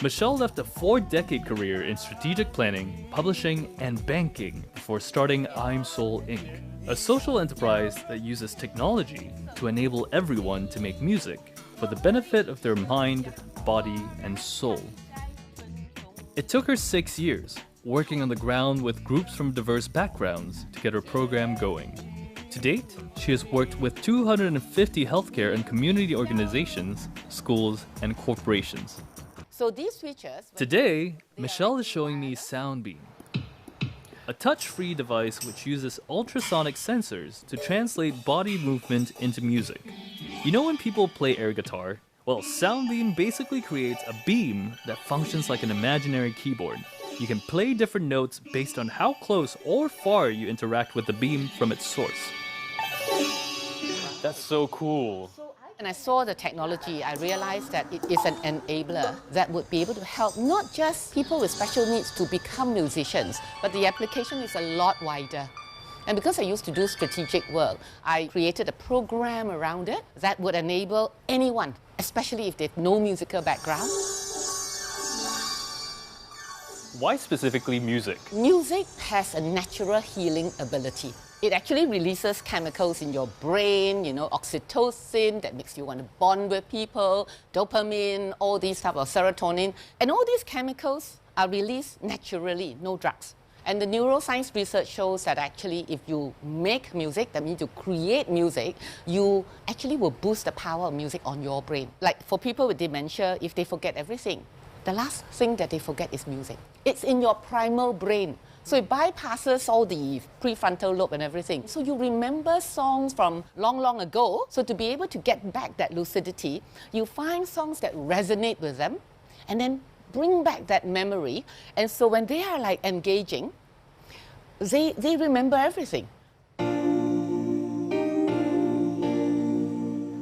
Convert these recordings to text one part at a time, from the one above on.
Michelle left a 4-decade career in strategic planning, publishing, and banking before starting I'm Soul Inc., a social enterprise that uses technology to enable everyone to make music for the benefit of their mind, body, and soul. It took her 6 years, working on the ground with groups from diverse backgrounds to get her program going. To date, she has worked with 250 healthcare and community organizations, schools, and corporations. So these features... Today, Michelle is showing me Soundbeam, a touch-free device which uses ultrasonic sensors to translate body movement into music. You know when people play air guitar? Well, Soundbeam basically creates a beam that functions like an imaginary keyboard. You can play different notes based on how close or far you interact with the beam from its source. That's so cool. When I saw the technology, I realized that it is an enabler that would be able to help not just people with special needs to become musicians, but the application is a lot wider. And because I used to do strategic work, I created a program around it that would enable anyone, especially if they have no musical background. Why specifically music? Music has a natural healing ability. It actually releases chemicals in your brain, oxytocin that makes you want to bond with people, dopamine, all these type of serotonin. And all these chemicals are released naturally, no drugs. And the neuroscience research shows that actually if you make music, that means you create music, you actually will boost the power of music on your brain. Like for people with dementia, if they forget everything, the last thing that they forget is music. It's in your primal brain. So it bypasses all the prefrontal lobe and everything. So you remember songs from long, long ago. So to be able to get back that lucidity, you find songs that resonate with them and then bring back that memory. And so when they are like engaging, they remember everything.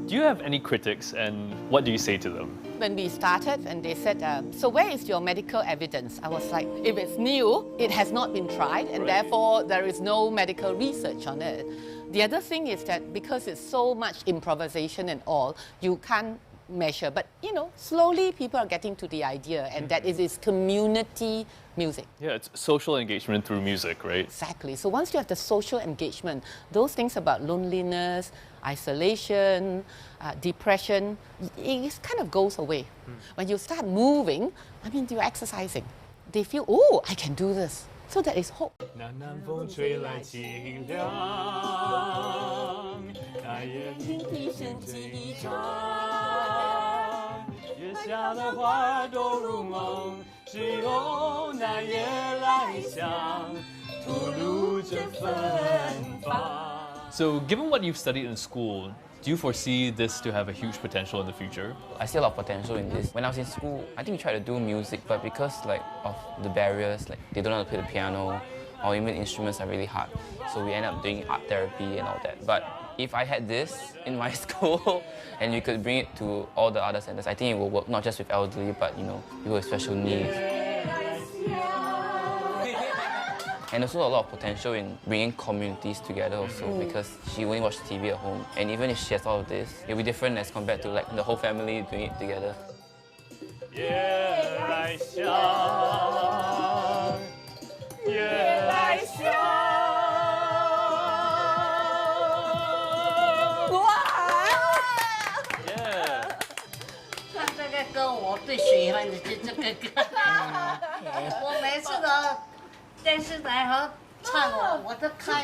Do you have any critics and what do you say to them? When we started and they said, so where is your medical evidence? I was like, if it's new, it has not been tried and therefore there is no medical research on it. The other thing is that because it's so much improvisation and all, you can't measure. But slowly people are getting to the idea and that it is community music. Yeah, it's social engagement through music, right? Exactly. So once you have the social engagement, those things about loneliness, isolation, depression, it kind of goes away. When you start moving, you're exercising. They feel, oh, I can do this. So that is hope. 南南风吹来清凉，那夜莺啼声几唱，月下的花都入梦，只有那夜来香，吐露着芬芳。So, given what you've studied in school, do you foresee this to have a huge potential in the future? I see a lot of potential in this. When I was in school, I think we tried to do music, but because of the barriers, they don't know how to play the piano, or even instruments are really hard. So we end up doing art therapy and all that. But if I had this in my school and we could bring it to all the other centers, I think it will work not just with elderly, but people with special needs. And also a lot of potential in bringing communities together also because she only watches TV at home. And even if she has all of this, it'll be different as compared to the whole family doing it together. 夜来香，夜来香。唱这个歌，我最喜欢的是这个歌。我每次都电视台和唱我都开。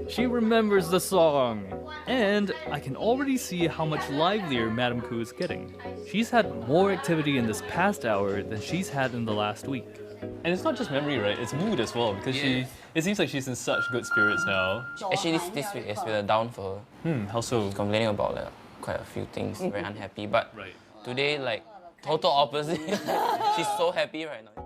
She remembers the song! And I can already see how much livelier Madame Koo is getting. She's had more activity in this past hour than she's had in the last week. And it's not just memory, right? It's mood as well because it seems like she's in such good spirits now. Actually, this week has been a down for her. How so? She's complaining about quite a few things, very unhappy. But today, total opposite. She's so happy right now.